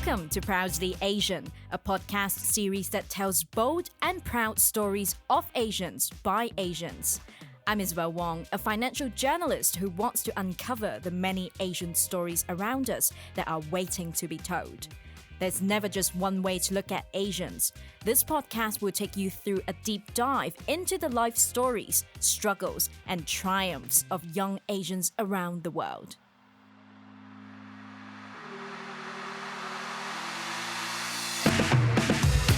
Welcome to Proudly Asian, a podcast series that tells bold and proud stories of Asians by Asians. I'm Isabel Wong, a financial journalist who wants to uncover the many Asian stories around us that are waiting to be told. There's never just one way to look at Asians. This podcast will take you through a deep dive into the life stories, struggles, and triumphs of young Asians around the world.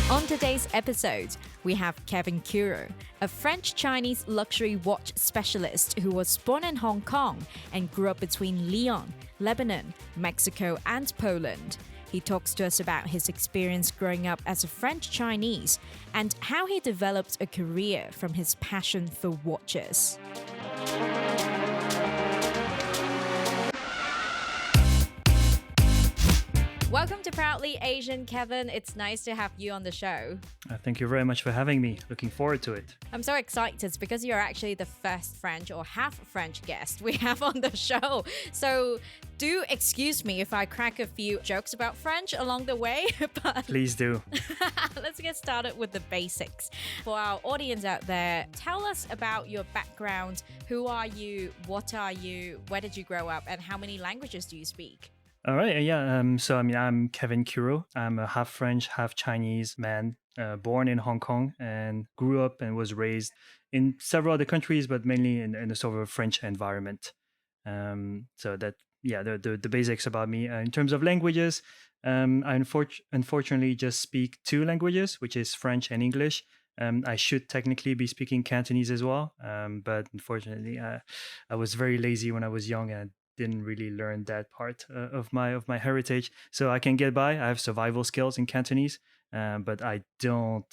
On today's episode, we have Kevin Cureau, a French-Chinese luxury watch specialist who was born in Hong Kong and grew up between Lyon, Lebanon, Mexico, and Poland. He talks to us about his experience growing up as a French-Chinese and how he developed a career from his passion for watches. Welcome to Proudly Asian, Kevin. It's nice to have you on the show. Thank you very much for having me. Looking forward to it. I'm so excited because you're actually the first French or half French guest we have on the show. So do excuse me if I crack a few jokes about French along the way. But Please do. let's get started with the basics. For our audience out there, tell us about your background. Who are you? What are you? Where did you grow up? And how many languages do you speak? All right. I'm Kevin Cureau. I'm a half French, half Chinese man, born in Hong Kong and grew up and was raised in several other countries, but mainly in a sort of a French environment. The basics about me. In terms of languages, I unfortunately just speak two languages, which is French and English. I should technically be speaking Cantonese as well, but unfortunately, I was very lazy when I was young and didn't really learn that part of my heritage. So I can get by. I have survival skills in Cantonese, but I don't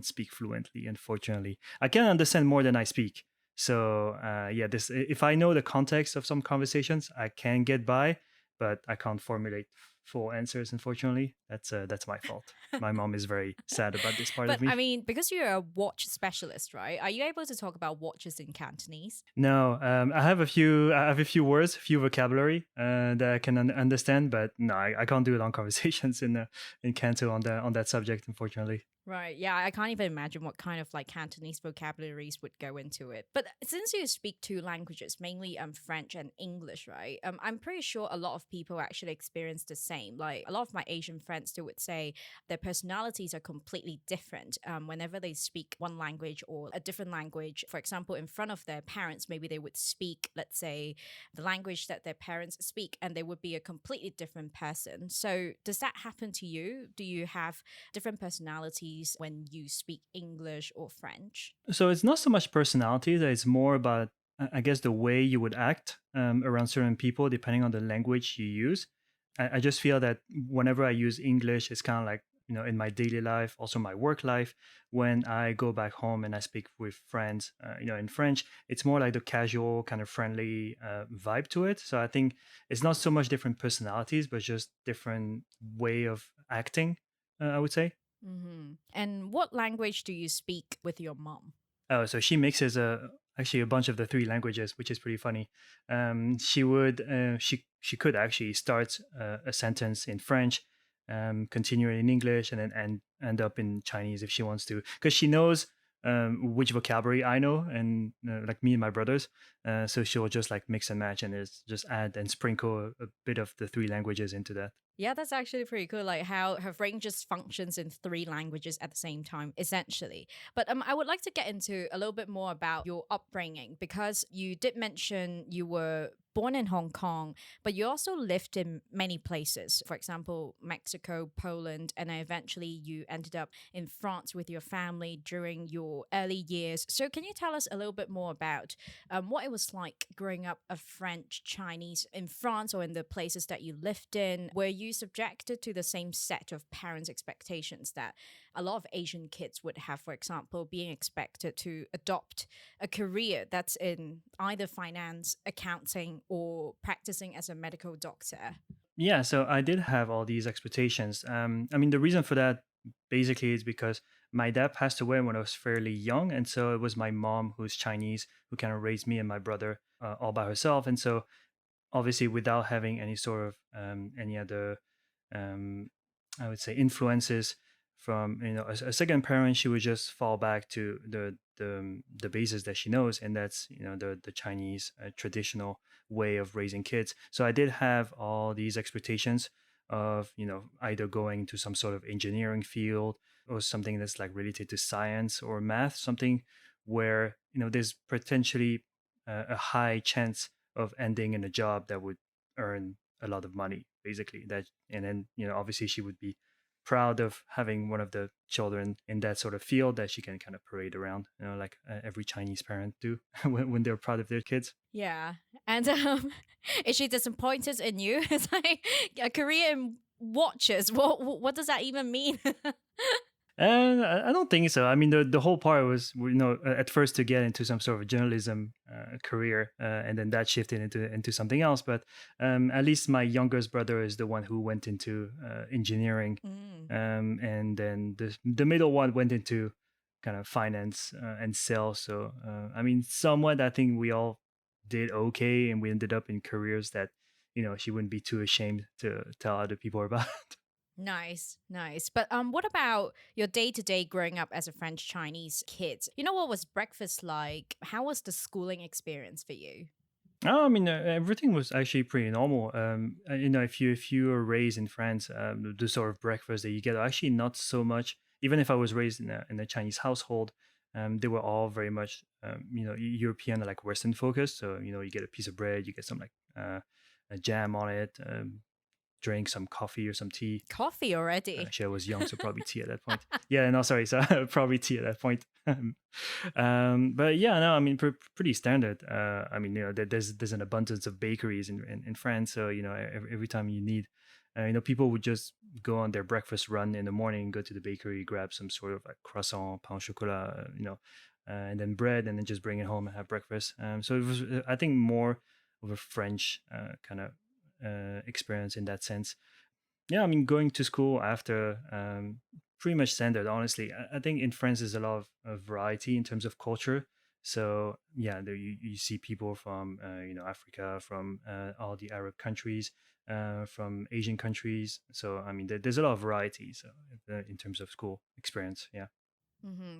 speak fluently. Unfortunately, I can understand more than I speak. So if I know the context of some conversations, I can get by, but I can't formulate full answers. Unfortunately, that's my fault. My mom is very sad about this part of me. But I mean, because you're a watch specialist, right? Are you able to talk about watches in Cantonese? No, I have a few words, a few vocabulary that I can understand, but no, I can't do long conversations in Canto on that subject, unfortunately. Right. Yeah, I can't even imagine what kind of like Cantonese vocabularies would go into it. But since you speak two languages, mainly French and English, right? I'm pretty sure a lot of people actually experience the same. Like a lot of my Asian friends still would say their personalities are completely different whenever they speak one language or a different language. For example, in front of their parents, maybe they would speak, let's say, the language that their parents speak, and they would be a completely different person. So does that happen to you? Do you have different personalities when you speak English or French? So it's not so much personality, that it's more about, I guess, the way you would act around certain people, depending on the language you use. I just feel that whenever I use English, it's kind of like, in my daily life, also my work life. When I go back home and I speak with friends, in French, it's more like the casual, kind of friendly vibe to it. So I think it's not so much different personalities, but just different way of acting, I would say. Mm-hmm. And what language do you speak with your mom? Oh, so she mixes actually a bunch of the three languages, which is pretty funny. She could actually start a sentence in French, continue it in English, and then end up in Chinese if she wants to, because she knows which vocabulary I know, and like me and my brothers. So she'll just like mix and match, and just add and sprinkle a bit of the three languages into that. Yeah, that's actually pretty cool, like how her brain just functions in three languages at the same time, essentially. But I would like to get into a little bit more about your upbringing, because you did mention you were born in Hong Kong, but you also lived in many places. For example, Mexico, Poland, and then eventually you ended up in France with your family during your early years. So can you tell us a little bit more about what it was like growing up a French Chinese in France or in the places that you lived in? Were you subjected to the same set of parents' expectations that a lot of Asian kids would have, for example, being expected to adopt a career that's in either finance, accounting, or practicing as a medical doctor? Yeah, so I did have all these expectations. The reason for that basically is because my dad passed away when I was fairly young. And so it was my mom, who's Chinese, who kind of raised me and my brother all by herself. And so obviously without having any sort of any other um, I would say influences from a second parent. She would just fall back to the basis that she knows, and that's the Chinese traditional way of raising kids. So I did have all these expectations of either going to some sort of engineering field or something that's like related to science or math, something where there's potentially a high chance of ending in a job that would earn a lot of money, basically. That, and then obviously she would be proud of having one of the children in that sort of field that she can kind of parade around, like every Chinese parent do when they're proud of their kids. Yeah. And is she disappointed in you? It's like a career in watches. What does that even mean? And I don't think so. I mean, the whole part was, at first to get into some sort of journalism career, and then that shifted into something else. But at least my youngest brother is the one who went into engineering, Mm. and then the middle one went into kind of finance and sales. So I mean, somewhat, I think we all did okay, and we ended up in careers that she wouldn't be too ashamed to tell other people about. Nice, nice. But what about your day to day growing up as a French Chinese kid? What was breakfast like? How was the schooling experience for you? Oh, I mean, everything was actually pretty normal. If you were raised in France, the sort of breakfast that you get are actually not so much. Even if I was raised in a Chinese household, they were all very much European, like Western focused. So you get a piece of bread, you get some like a jam on it, drink some coffee or some tea. Coffee already. Actually, I was young, so probably tea at that point. Yeah, no, sorry, so probably tea at that point. But yeah, no, I mean, pretty standard. I mean, there's an abundance of bakeries in France, so every time you need, people would just go on their breakfast run in the morning, go to the bakery, grab some sort of like croissant, pain au chocolat, and then bread, and then just bring it home and have breakfast. So it was, I think, more of a French kind of experience in that sense. Yeah, I mean, going to school after, pretty much standard, honestly. I think in France there's a lot of variety in terms of culture. So yeah, there you see people from Africa, from all the Arab countries, from Asian countries. So I mean, there's a lot of variety. So in terms of school experience, yeah.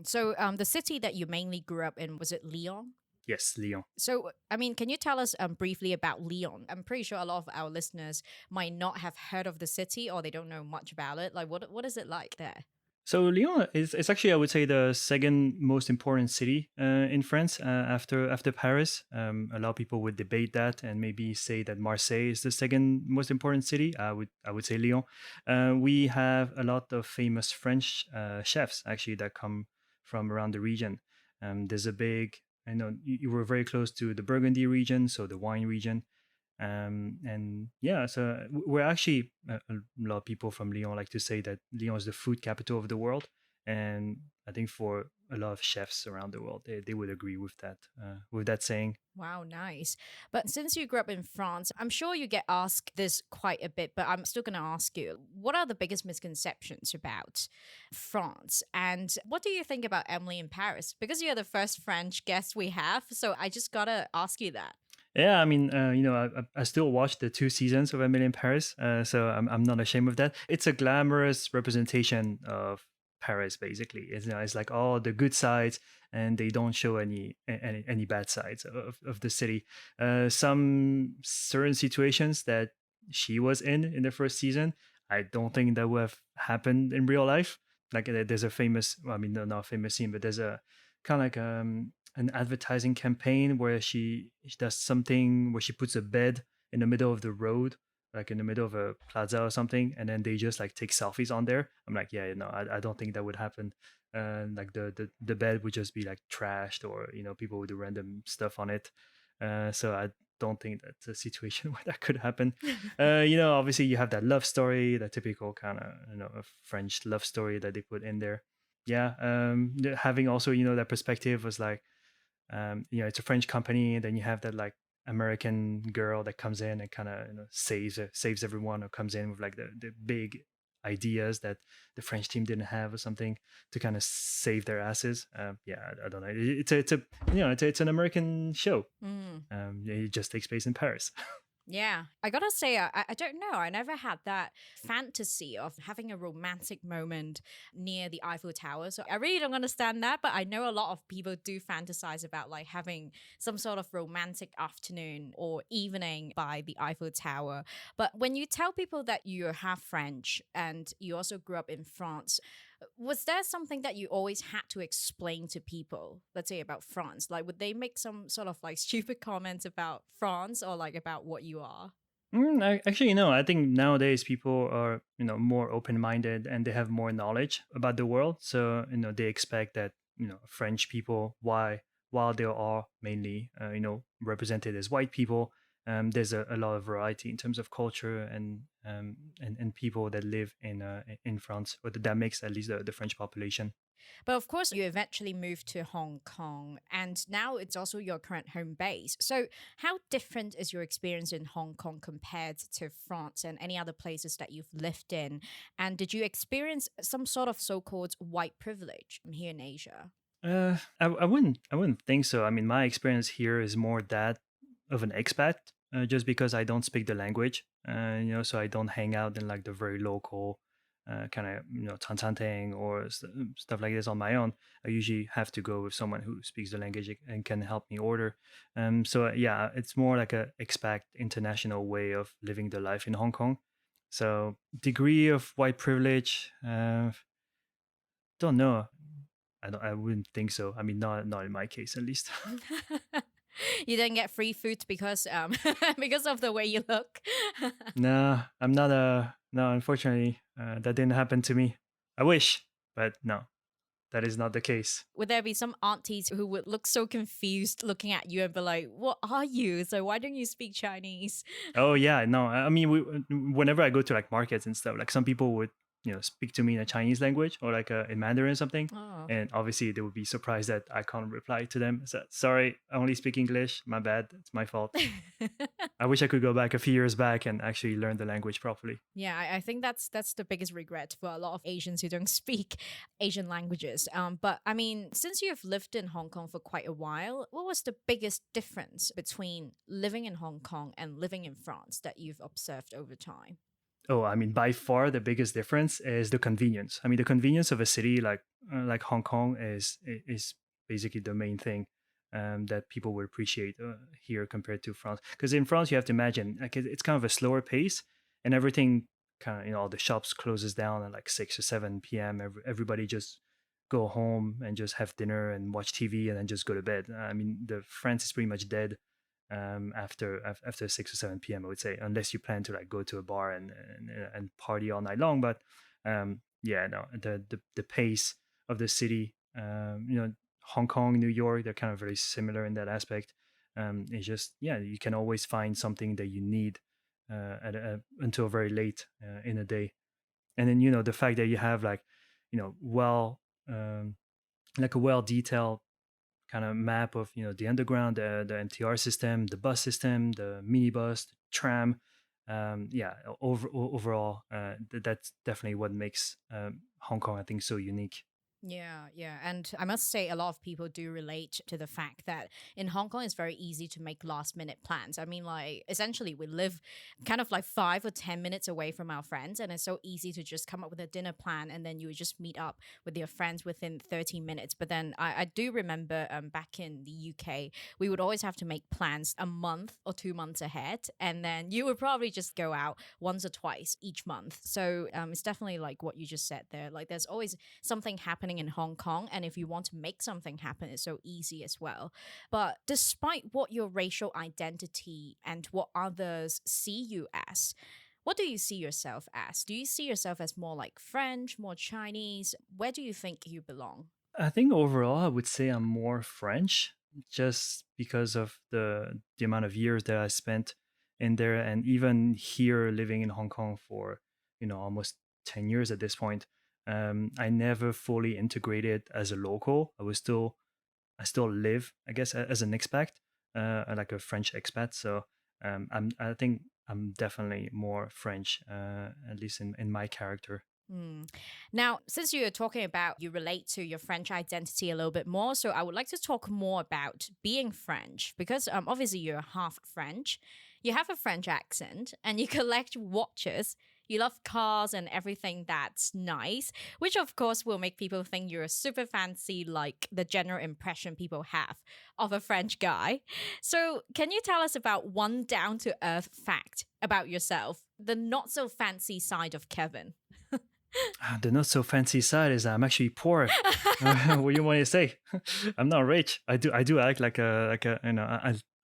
So the city that you mainly grew up in, was it Lyon? Yes, Lyon. So, I mean, can you tell us briefly about Lyon? I'm pretty sure a lot of our listeners might not have heard of the city or they don't know much about it. Like, what is it like there? So Lyon is actually, I would say, the second most important city in France, after Paris. A lot of people would debate that and maybe say that Marseille is the second most important city. I would say Lyon. We have a lot of famous French chefs actually that come from around the region. There's a big, I know you were very close to the Burgundy region, so the wine region. And yeah, so we're actually, a lot of people from Lyon like to say that Lyon is the food capital of the world, and I think for a lot of chefs around the world, they would agree with that saying. Wow, nice. But since you grew up in France, I'm sure you get asked this quite a bit, but I'm still going to ask you, what are the biggest misconceptions about France? And what do you think about Emily in Paris? Because you're the first French guest we have, so I just got to ask you that. Yeah, I mean, I still watch the two seasons of Emily in Paris, so I'm not ashamed of that. It's a glamorous representation of Paris, basically. It's like all the good sides, and they don't show any bad sides of the city. Some certain situations that she was in the first season, I don't think that would have happened in real life. Like there's a famous, well, I mean, no, not a famous scene, but there's a kind of like an advertising campaign where she does something where she puts a bed in the middle of the road, like in the middle of a plaza or something, and then they just like take selfies on there. I'm like, yeah, no, I don't think that would happen. Like the bed would just be like trashed, or people would do random stuff on it. So I don't think that's a situation where that could happen. Obviously you have that love story, that typical kind of French love story that they put in there. Yeah, having also that perspective was like, it's a French company, and then you have that like American girl that comes in and kind of saves everyone, or comes in with like the big ideas that the French team didn't have or something, to kind of save their asses. Yeah, I don't know. It's an American show. Mm. It just takes place in Paris. Yeah, I gotta say, I don't know. I never had that fantasy of having a romantic moment near the Eiffel Tower. So I really don't understand that, but I know a lot of people do fantasize about like having some sort of romantic afternoon or evening by the Eiffel Tower. But when you tell people that you're half French and you also grew up in France, was there something that you always had to explain to people, let's say about France? Like, would they make some sort of like stupid comments about France or like about what you are? Actually, no. I think nowadays people are, more open-minded and they have more knowledge about the world. So, they expect that, French people, while they are mainly, represented as white people, there's a lot of variety in terms of culture and people that live in France, or that makes at least the French population. But of course, you eventually moved to Hong Kong, and now it's also your current home base. So, how different is your experience in Hong Kong compared to France and any other places that you've lived in? And did you experience some sort of so called white privilege here in Asia? I wouldn't think so. I mean, my experience here is more that of an expat, just because I don't speak the language, so I don't hang out in like the very local kind of Tantan or stuff like this on my own. I usually have to go with someone who speaks the language and can help me order. So yeah, it's more like a expat international way of living the life in Hong Kong. So degree of white privilege, don't know. I wouldn't think so. I mean, not in my case at least. You didn't get free food because because of the way you look. No, I'm not a no. Unfortunately, that didn't happen to me. I wish, but no, that is not the case. Would there be some aunties who would look so confused looking at you and be like, "What are you? So why don't you speak Chinese?" Oh yeah, no. I mean, whenever I go to like markets and stuff, like some people would speak to me in a Chinese language or like in Mandarin or something, Oh. and obviously they would be surprised that I can't reply to them. So, sorry, I only speak English. My bad. It's my fault. I wish I could go back a few years back and actually learn the language properly. Yeah, I think that's the biggest regret for a lot of Asians who don't speak Asian languages. But I mean, since you've lived in Hong Kong for quite a while, what was the biggest difference between living in Hong Kong and living in France that you've observed over time? Oh, I mean, by far the biggest difference is the convenience. I mean, the convenience of a city like Hong Kong is basically the main thing that people would appreciate here compared to France. Because in France, you have to imagine like it's kind of a slower pace, and everything kind of all the shops closes down at like 6 or 7 p.m. Everybody just go home and just have dinner and watch TV and then just go to bed. I mean, the France is pretty much dead after 6 or 7 p.m. I would say, unless you plan to like go to a bar and party all night long. But yeah, no, the pace of the city, Hong Kong, New York, they're kind of very similar in that aspect. It's just yeah, you can always find something that you need until very late in the day, and then the fact that you have like well like a well detailed kind of map of the underground, the MTR system, the bus system, the minibus, the tram. Yeah, overall, that's definitely what makes Hong Kong, I think, so unique. Yeah, yeah. And I must say, a lot of people do relate to the fact that in Hong Kong, it's very easy to make last minute plans. I mean, like, essentially, we live kind of like 5 or 10 minutes away from our friends, and it's so easy to just come up with a dinner plan and then you would just meet up with your friends within 30 minutes. But then I do remember back in the UK, we would always have to make plans a month or 2 months ahead, and then you would probably just go out once or twice each month. So it's definitely like what you just said there. Like, there's always something happening in Hong Kong. And if you want to make something happen, it's so easy as well. But despite what your racial identity and what others see you as, what do you see yourself as? Do you see yourself as more like French, more Chinese? Where do you think you belong? I think overall, I would say I'm more French, just because of the amount of years that I spent in there, and even here living in Hong Kong for almost 10 years at this point. I never fully integrated as a local. I still live, I guess, as an expat, like a French expat. So I think I'm definitely more French, at least in my character. Mm. Now, since you're talking about you relate to your French identity a little bit more, so I would like to talk more about being French because obviously you're half French, you have a French accent, and you collect watches. You love cars and everything that's nice, which of course will make people think you're super fancy, like the general impression people have of a French guy. So, can you tell us about one down to earth fact about yourself, the not so fancy side of Kevin? The not so fancy side is I'm actually poor. What do you want to say? I'm not rich. I do act like a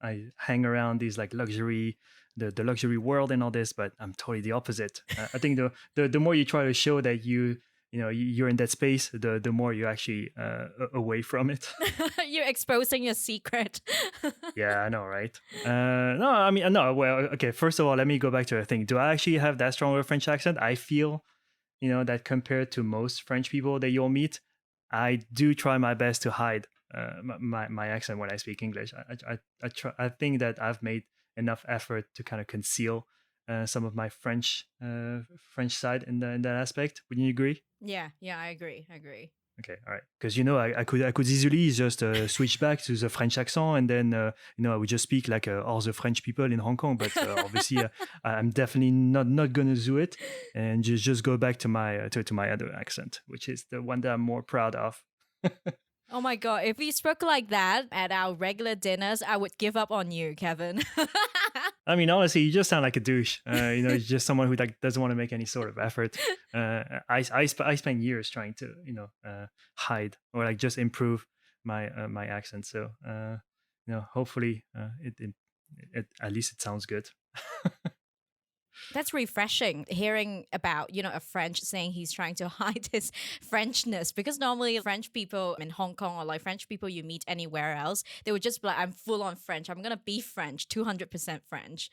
I hang around these like luxury the luxury world and all this, but I'm totally the opposite. I think the more you try to show that you're in that space, the more you actually away from it. You're exposing your secret. Yeah, I know, right? No, I mean, no. Well, okay. First of all, let me go back to the thing. Do I actually have that strong of a French accent? I feel, that compared to most French people that you'll meet, I do try my best to hide my accent when I speak English. I try. I think that I've made enough effort to kind of conceal some of my French side in that aspect. Wouldn't you agree? Yeah, I agree. I agree. Okay, all right. Because I could easily just switch back to the French accent, and then I would just speak like all the French people in Hong Kong. But obviously, I'm definitely not gonna do it, and just go back to my other accent, which is the one that I'm more proud of. Oh my god, if we spoke like that at our regular dinners, I would give up on you, Kevin. I mean, honestly, you just sound like a douche. You're just someone who like doesn't want to make any sort of effort. I spent years trying to hide or like just improve my accent. So hopefully it at least it sounds good. That's refreshing hearing about, a French saying he's trying to hide his Frenchness because normally French people in Hong Kong or like French people you meet anywhere else, they would just be like, I'm full on French. I'm going to be French, 200% French.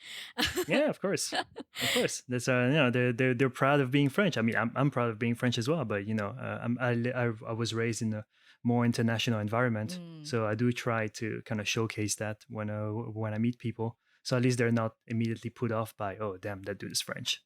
Yeah, of course, of course. That's they're proud of being French. I mean, I'm proud of being French as well. But I was raised in a more international environment, Mm. so I do try to kind of showcase that when I meet people. So at least they're not immediately put off by, oh damn, that dude is French.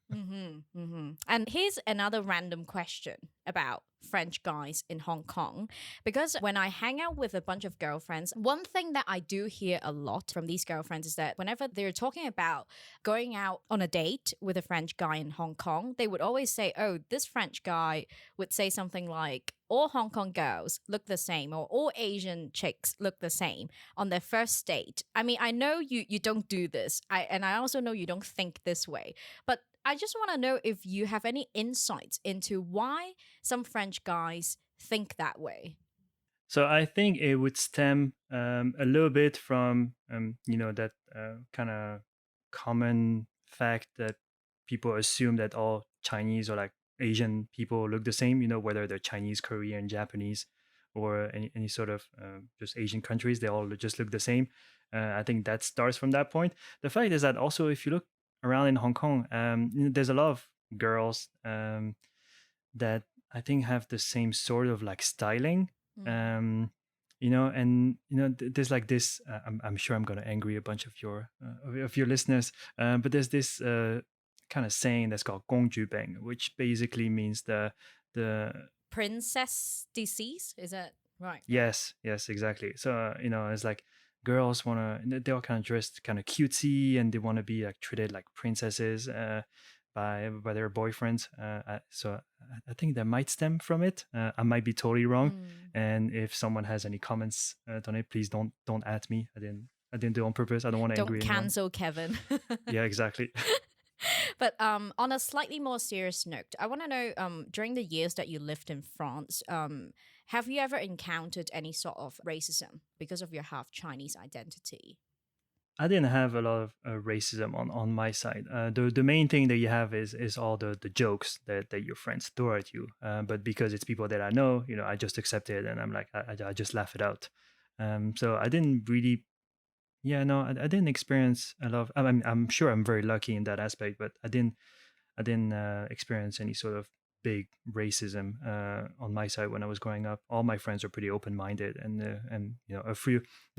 And here's another random question about French guys in Hong Kong. Because when I hang out with a bunch of girlfriends, one thing that I do hear a lot from these girlfriends is that whenever they're talking about going out on a date with a French guy in Hong Kong, they would always say, oh, this French guy would say something like, all Hong Kong girls look the same, or all Asian chicks look the same on their first date. I mean, I know you don't do this. And I also know you don't think this way. But I just want to know if you have any insights into why some French guys think that way. So I think it would stem a little bit from that kind of common fact that people assume that all Chinese or like Asian people look the same. Whether they're Chinese, Korean, Japanese, or any sort of just Asian countries, they all just look the same. I think that starts from that point. The fact is that also if you look around in Hong Kong, there's a lot of girls that I think have the same sort of like styling. Mm. There's like this. I'm sure I'm gonna angry a bunch of your listeners, but there's this kind of saying that's called "gongju which basically means the Princess disease? Is that right? yes, exactly. So it's like girls wanna they all kind of dressed kind of cutesy and they want to be like treated like princesses by their boyfriends. So I think that might stem from it. I might be totally wrong. Mm. And if someone has any comments on it, please don't at me. I didn't do it on purpose. I don't want to Don't angry anyone. cancel Kevin. Yeah, exactly. But on a slightly more serious note, I want to know during the years that you lived in France, have you ever encountered any sort of racism because of your half Chinese identity? I didn't have a lot of racism on my side. The main thing that you have is all the jokes that your friends throw at you. But because it's people that I know, I just accept it and I'm like I just laugh it out. So I didn't really, yeah, no, I didn't experience a lot of. I'm sure I'm very lucky in that aspect, but I didn't experience any sort of big racism on my side when I was growing up. All my friends were pretty open minded, and there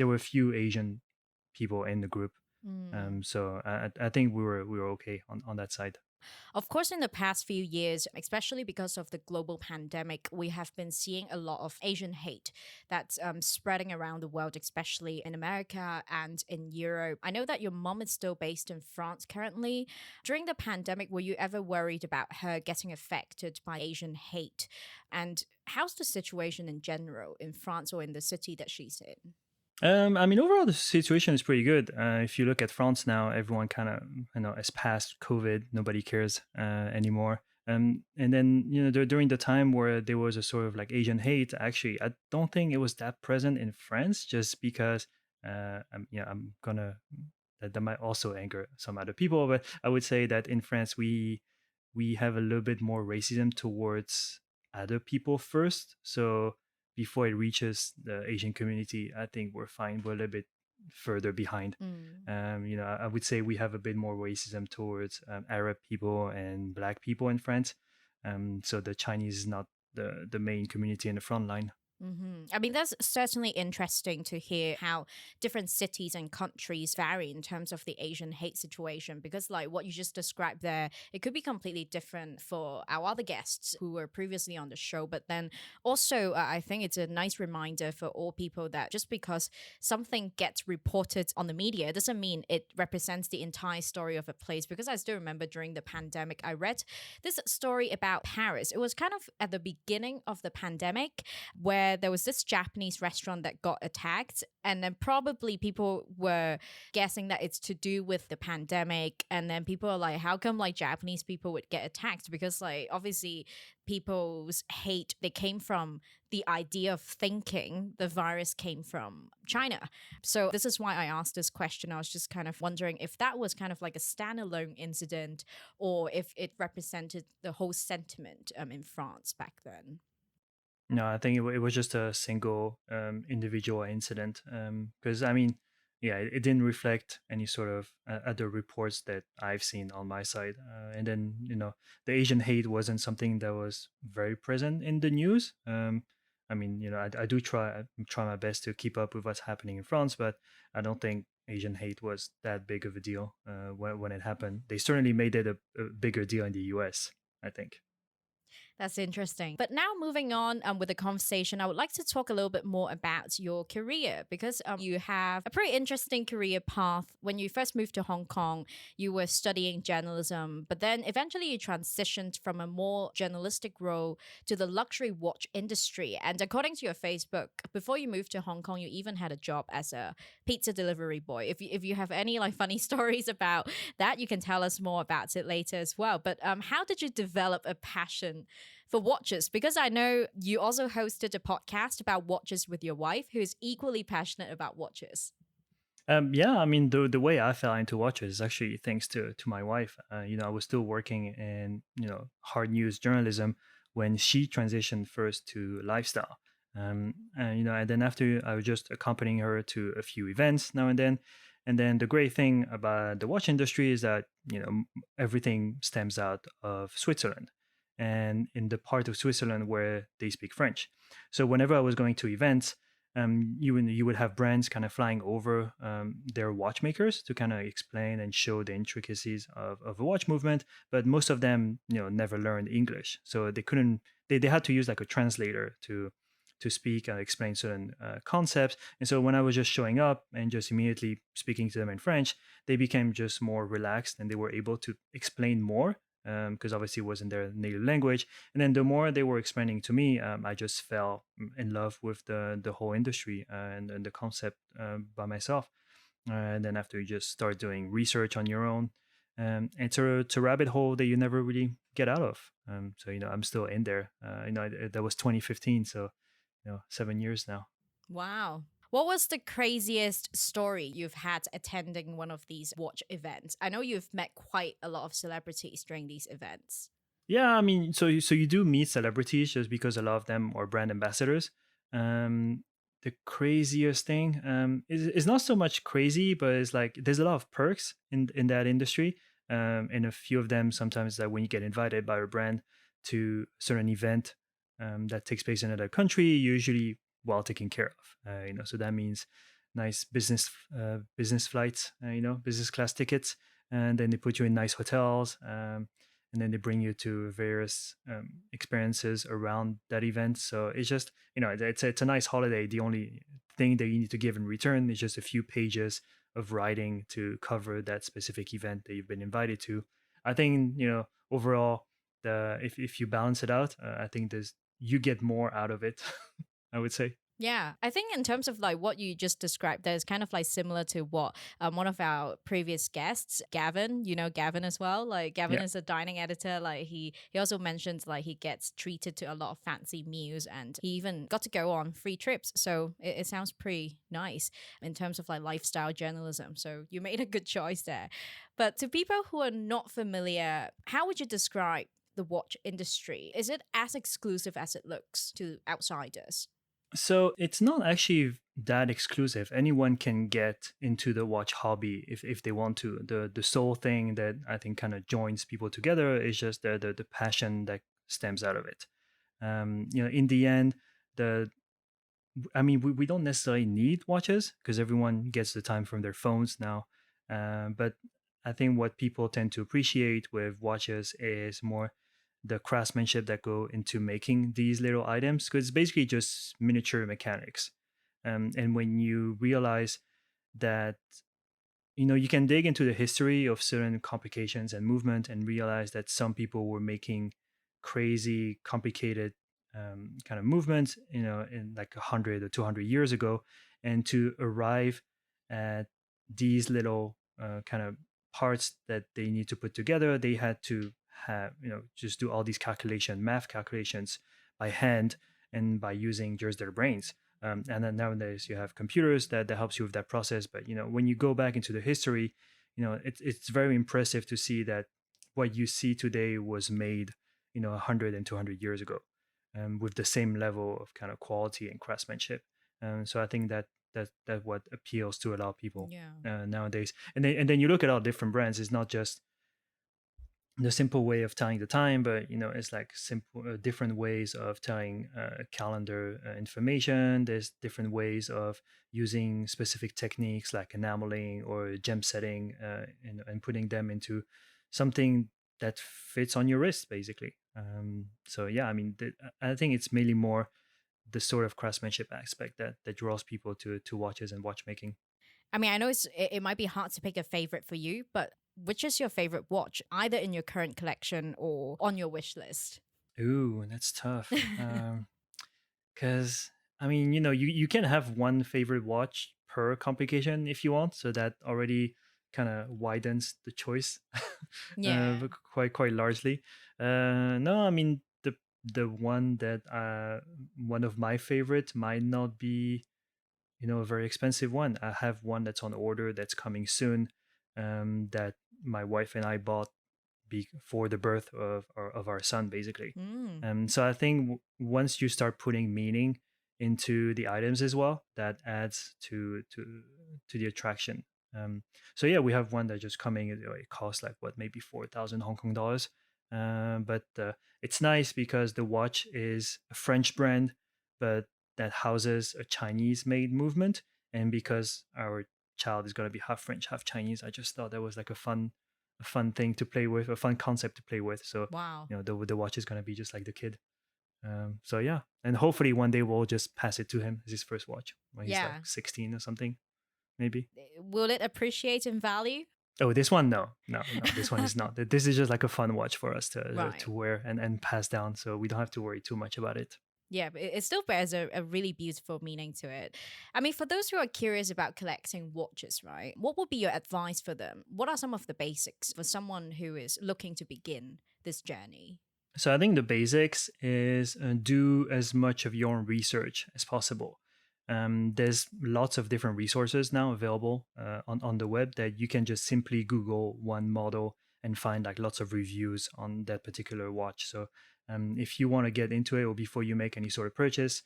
were a few Asian people in the group. Mm. So I think we were okay on that side. Of course, in the past few years, especially because of the global pandemic, we have been seeing a lot of Asian hate that's spreading around the world, especially in America and in Europe. I know that your mom is still based in France currently. During the pandemic, were you ever worried about her getting affected by Asian hate? And how's the situation in general in France or in the city that she's in? I mean, overall, the situation is pretty good. If you look at France now, everyone kind of, has passed COVID. Nobody cares anymore. And then, during the time where there was a sort of like Asian hate, actually, I don't think it was that present in France, just because, I'm gonna that might also anger some other people, but I would say that in France we have a little bit more racism towards other people first. So before it reaches the Asian community, I think we're fine. We're a little bit further behind. Mm. I would say we have a bit more racism towards Arab people and Black people in France. So the Chinese is not the main community in the front line. I mean, that's certainly interesting to hear how different cities and countries vary in terms of the Asian hate situation. Because, like what you just described there, it could be completely different for our other guests who were previously on the show. But then also, I think it's a nice reminder for all people that just because something gets reported on the media, it doesn't mean it represents the entire story of a place. Because I still remember during the pandemic, I read this story about Paris. It was kind of at the beginning of the pandemic where there was this Japanese restaurant that got attacked. And then probably people were guessing that it's to do with the pandemic. And then people are like, how come like Japanese people would get attacked? Because like obviously people's hate, they came from the idea of thinking the virus came from China. So this is why I asked this question. I was just kind of wondering if that was kind of like a standalone incident or if it represented the whole sentiment in France back then. No, I think it was just a single individual incident. Because I mean, yeah, it didn't reflect any sort of other reports that I've seen on my side. And then the Asian hate wasn't something that was very present in the news. I mean, I do try my best to keep up with what's happening in France, but I don't think Asian hate was that big of a deal when it happened. They certainly made it a bigger deal in the U.S., I think. That's interesting. But now moving on with the conversation, I would like to talk a little bit more about your career because you have a pretty interesting career path. When you first moved to Hong Kong, you were studying journalism, but then eventually you transitioned from a more journalistic role to the luxury watch industry. And according to your Facebook, before you moved to Hong Kong, you even had a job as a pizza delivery boy. If you have any like funny stories about that, you can tell us more about it later as well. But how did you develop a passion for watches? Because I know you also hosted a podcast about watches with your wife, who is equally passionate about watches. Yeah, I mean the way I fell into watches is actually thanks to my wife. I was still working in hard news journalism when she transitioned first to lifestyle. And then after I was just accompanying her to a few events now and then. And then the great thing about the watch industry is that everything stems out of Switzerland, and in the part of Switzerland where they speak French. So whenever I was going to events, you would have brands kind of flying over their watchmakers to kind of explain and show the intricacies of a watch movement. But most of them, never learned English, so they couldn't. They had to use like a translator to speak and explain certain concepts. And so when I was just showing up and just immediately speaking to them in French, they became just more relaxed and they were able to explain more because obviously it wasn't their native language. And then the more they were explaining to me, I just fell in love with the whole industry and the concept by myself. And then after you just start doing research on your own, it's a rabbit hole that you never really get out of. So I'm still in there. That was 2015, so 7 years now. Wow. What was the craziest story you've had attending one of these watch events? I know you've met quite a lot of celebrities during these events. Yeah, I mean, so you do meet celebrities just because a lot of them are brand ambassadors. The craziest thing is not so much crazy, but it's like there's a lot of perks in that industry. And a few of them sometimes that when you get invited by a brand to a certain event that takes place in another country, usually well taken care of. So that means nice business flights, business class tickets, and then they put you in nice hotels, and then they bring you to various experiences around that event. So it's just, it's a nice holiday. The only thing that you need to give in return is just a few pages of writing to cover that specific event that you've been invited to. I think, overall, if you balance it out, I think there's you get more out of it. I would say. Yeah, I think in terms of like what you just described, there's kind of like similar to what one of our previous guests, Gavin, you know Gavin as well. Like Gavin Yeah. is a dining editor. Like he also mentions like he gets treated to a lot of fancy meals, and he even got to go on free trips. So it sounds pretty nice in terms of like lifestyle journalism. So you made a good choice there. But to people who are not familiar, how would you describe the watch industry? Is it as exclusive as it looks to outsiders? So it's not actually that exclusive. Anyone can get into the watch hobby if they want to. The sole thing that I think kind of joins people together is just the passion that stems out of it. In the end, the we don't necessarily need watches because everyone gets the time from their phones now. But I think what people tend to appreciate with watches is more the craftsmanship that go into making these little items, because it's basically just miniature mechanics. And when you realize that you can dig into the history of certain complications and movement and realize that some people were making crazy complicated kind of movements in like 100 or 200 years ago, and to arrive at these little kind of parts that they need to put together, they had to have just do all these math calculations by hand and by using just their brains. And then nowadays you have computers that helps you with that process. But when you go back into the history, it's very impressive to see that what you see today was made 100 and 200 years ago, with the same level of kind of quality and craftsmanship. So I think that what appeals to a lot of people Yeah. nowadays. And then you look at all different brands. It's not just the simple way of telling the time, but it's like simple different ways of telling calendar information. There's different ways of using specific techniques like enameling or gem setting, and putting them into something that fits on your wrist basically. So yeah, I think it's mainly more the sort of craftsmanship aspect that draws people to watches and watchmaking. I mean, I know it might be hard to pick a favorite for you, but which is your favorite watch, either in your current collection or on your wish list? Ooh, that's tough. Because you can have one favorite watch per complication if you want, so that already kind of widens the choice Yeah. but quite largely. No, the one that one of my favorites might not be a very expensive one. I have one that's on order that's coming soon, that my wife and I bought before the birth of our son, basically. Mm. So I think once you start putting meaning into the items as well, that adds to the attraction. So yeah, we have one that just coming. It costs like what, maybe 4,000 Hong Kong dollars. But it's nice because the watch is a French brand, but that houses a Chinese made movement. And because our child is going to be half French, half Chinese, I just thought that was like a fun thing to play with, a fun concept to play with. So Wow. the watch is going to be just like the kid. So yeah, and hopefully one day we'll just pass it to him as his first watch when he's like Yeah. 16 or something, maybe. Will it appreciate in value? Oh, this one, no, no, no. This one is not. This is just like a fun watch for us to Right. to wear and pass down, so we don't have to worry too much about it. Yeah, but it still bears a really beautiful meaning to it. I mean, for those who are curious about collecting watches, right, what would be your advice for them? What are some of the basics for someone who is looking to begin this journey? So I think the basics is do as much of your own research as possible. There's lots of different resources now available on the web that you can just simply Google one model and find like lots of reviews on that particular watch. So if you want to get into it, or before you make any sort of purchase,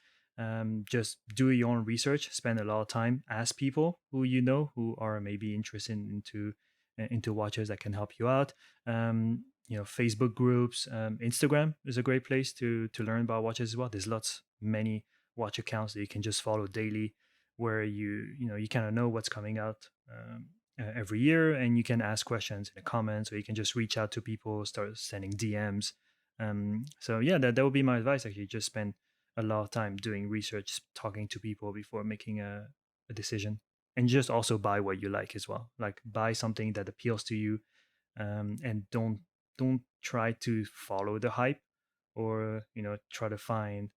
just do your own research. Spend a lot of time. Ask people who you know who are maybe interested into watches that can help you out. Facebook groups. Instagram is a great place to learn about watches as well. There's many watch accounts that you can just follow daily, where you kind of know what's coming out every year, and you can ask questions in the comments, or you can just reach out to people, start sending DMs. So yeah, that would be my advice. Actually, just spend a lot of time doing research, talking to people before making a decision, and just also buy what you like as well. Like buy something that appeals to you, and don't try to follow the hype, or try to find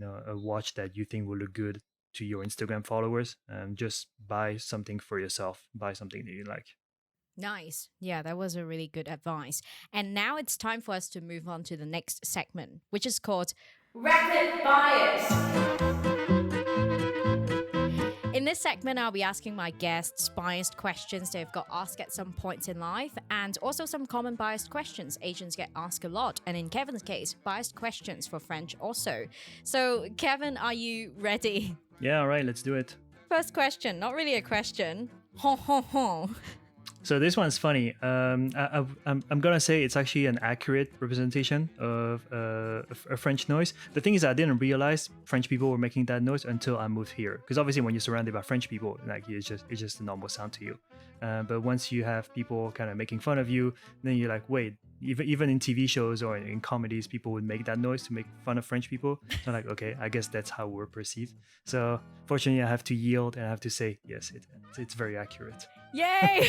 a watch that you think will look good to your Instagram followers. Just buy something for yourself. Buy something that you like. Nice. Yeah, that was a really good advice. And now it's time for us to move on to the next segment, which is called Rapid Bias. In this segment, I'll be asking my guests biased questions they've got asked at some points in life, and also some common biased questions Asians get asked a lot. And in Kevin's case, biased questions for French also. So, Kevin, are you ready? Yeah, all right, let's do it. First question, not really a question. Ho, ho, ho. So this one's funny. I'm gonna say it's actually an accurate representation of a French noise. The thing is, I didn't realize French people were making that noise until I moved here. Because obviously, when you're surrounded by French people, like it's just a normal sound to you. But once you have people kind of making fun of you, then you're like, wait. Even in TV shows or in comedies, people would make that noise to make fun of French people. So like, okay, I guess that's how we're perceived. So fortunately, I have to yield and I have to say, yes, it's very accurate. Yay!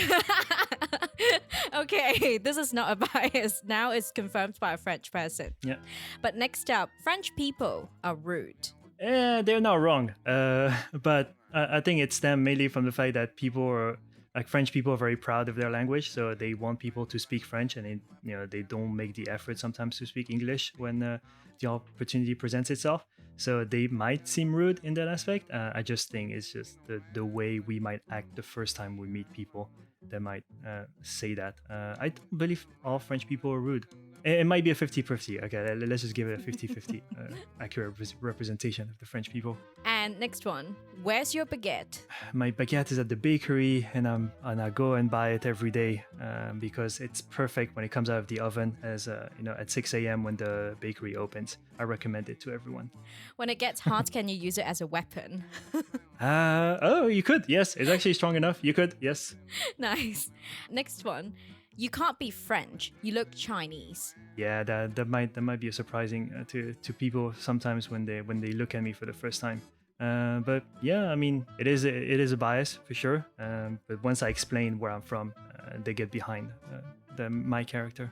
Okay, this is not a bias. Now it's confirmed by a French person. Yeah. But next up, French people are rude. They're not wrong. But I think it stems mainly from the fact that French people are very proud of their language, so they want people to speak French, and they don't make the effort sometimes to speak English when the opportunity presents itself. So they might seem rude in that aspect. I just think it's just the way we might act the first time we meet people that might say that. I don't believe all French people are rude. It might be a 50-50. Okay, let's just give it a 50-50 accurate representation of the French people. And next one, where's your baguette? My baguette is at the bakery, and I go and buy it every day because it's perfect when it comes out of the oven, as at 6 a.m. when the bakery opens. I recommend it to everyone. When it gets hot, can you use it as a weapon? You could. Yes, it's actually strong enough. You could. Yes. Nice. Next one. You can't be French. You look Chinese. Yeah, that might be surprising to people sometimes when they look at me for the first time. But yeah, I mean, it is a bias for sure. But once I explain where I'm from, they get behind my character.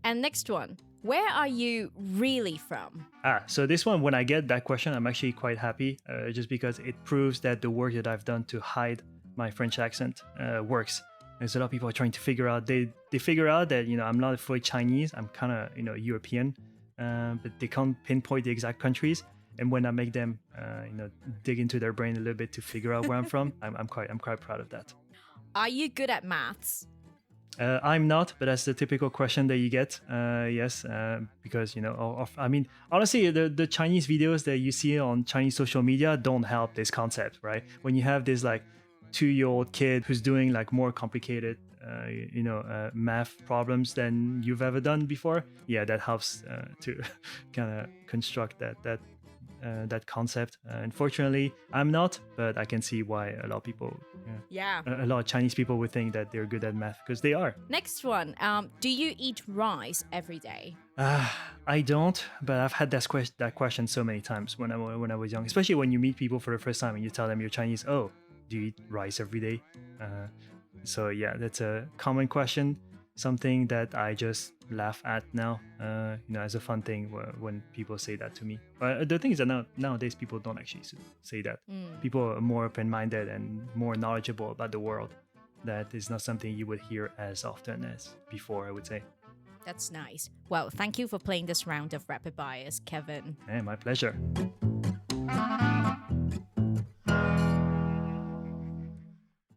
And next one. Where are you really from? So this one, when I get that question, I'm actually quite happy, just because it proves that the work that I've done to hide my French accent works. There's a lot of people are trying to figure out. They figure out that I'm not fully Chinese. I'm kind of European, but they can't pinpoint the exact countries. And when I make them dig into their brain a little bit to figure out where I'm from, I'm quite proud of that. Are you good at maths? I'm not, but that's the typical question that you get. Yes, because I mean, honestly, the Chinese videos that you see on Chinese social media don't help this concept, right? When you have this like 2-year-old kid who's doing like more complicated math problems than you've ever done before, yeah, that helps to kind of construct that concept. Unfortunately, I'm not, but I can see why a lot of people, a lot of Chinese people would think that they're good at math, because they are. Next one, do you eat rice every day? I don't, but I've had that question so many times when I was young, especially when you meet people for the first time and you tell them you're Chinese. Oh, do you eat rice every day? So yeah, that's a common question, something that I just laugh at now, as a fun thing when people say that to me. But the thing is that nowadays people don't actually say that. People are more open-minded and more knowledgeable about the world. That is not something you would hear as often as before, I would say. That's nice. Well, thank you for playing this round of Rapid Bias, Kevin. Hey, my pleasure.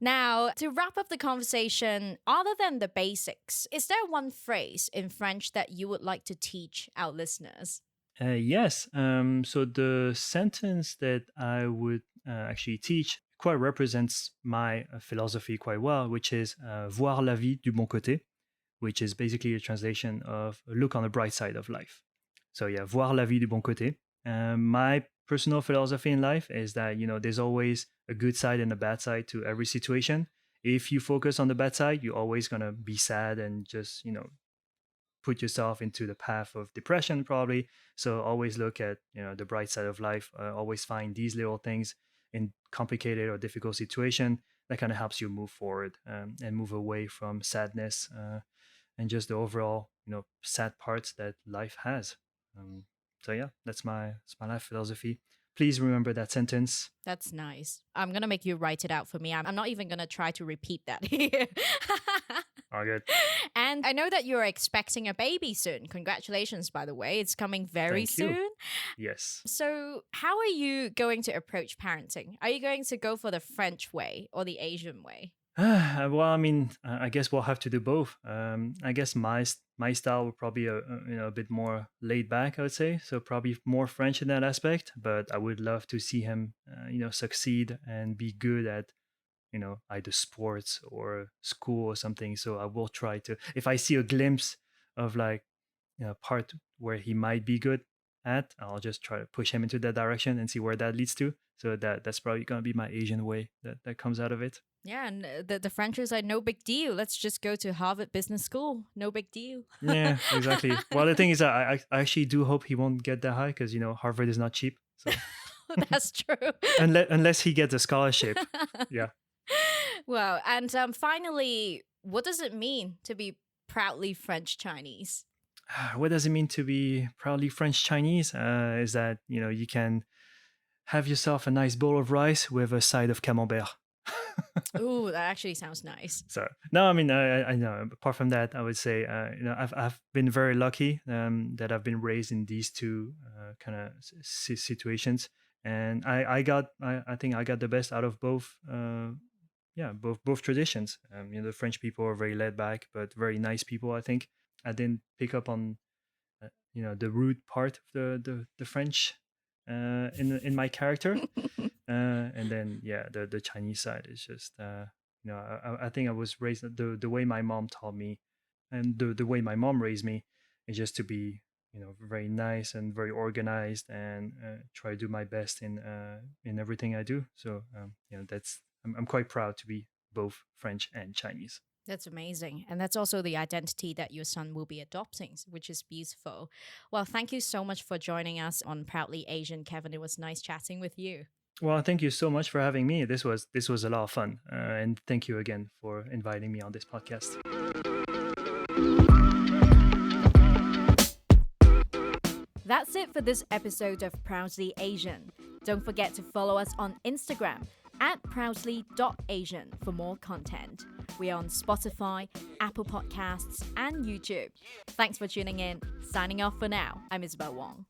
Now, to wrap up the conversation, other than the basics, is there one phrase in French that you would like to teach our listeners? Yes. So the sentence that I would actually teach quite represents my philosophy quite well, which is voir la vie du bon côté, which is basically a translation of look on the bright side of life. So yeah, voir la vie du bon côté. My personal philosophy in life is that there's always a good side and a bad side to every situation, if you focus on the bad side, you're always going to be sad and just, put yourself into the path of depression probably. So always look at, the bright side of life. Always find these little things in complicated or difficult situation that kind of helps you move forward, and move away from sadness, and just the overall, sad parts that life has. So yeah, that's my life philosophy. Please remember that sentence. That's nice. I'm going to make you write it out for me. I'm not even going to try to repeat that here. All good. And I know that you're expecting a baby soon. Congratulations, by the way. It's coming very Thank you. soon. Yes. So, how are you going to approach parenting? Are you going to go for the French way or the Asian way? Well, I mean, I guess we'll have to do both. I guess my style would probably a bit more laid back, I would say. So probably more French in that aspect. But I would love to see him, succeed and be good at, either sports or school or something. So I will try to, if I see a glimpse of like, part where he might be good at, I'll just try to push him into that direction and see where that leads to. So that's probably gonna be my Asian way that comes out of it. Yeah, and the French is like, no big deal. Let's just go to Harvard Business School. No big deal. Yeah, exactly. Well, the thing is, I actually do hope he won't get that high because Harvard is not cheap. So That's true. unless he gets a scholarship, yeah. Well, and finally, what does it mean to be proudly French Chinese? What does it mean to be proudly French Chinese? Is that you can have yourself a nice bowl of rice with a side of camembert. Ooh, that actually sounds nice. So no, I mean, I know. Apart from that, I would say, I've been very lucky, that I've been raised in these two kind of situations, and I think I got the best out of both. Yeah, both traditions. The French people are very laid back, but very nice people. I think I didn't pick up on, the rude part of the French, in my character. And then yeah, the Chinese side is just, I think I was raised the way my mom taught me, and the way my mom raised me is just to be, very nice and very organized, and try to do my best in everything I do. So that's I'm quite proud to be both French and Chinese. That's amazing. And that's also the identity that your son will be adopting, which is beautiful. Well, thank you so much for joining us on Proudly Asian, Kevin. It was nice chatting with you. Well, thank you so much for having me. This was a lot of fun, and thank you again for inviting me on this podcast. That's it for this episode of Proudly Asian. Don't forget to follow us on Instagram @proudly.asian for more content. We're on Spotify, Apple Podcasts, and YouTube. Thanks for tuning in. Signing off for now. I'm Isabel Wong.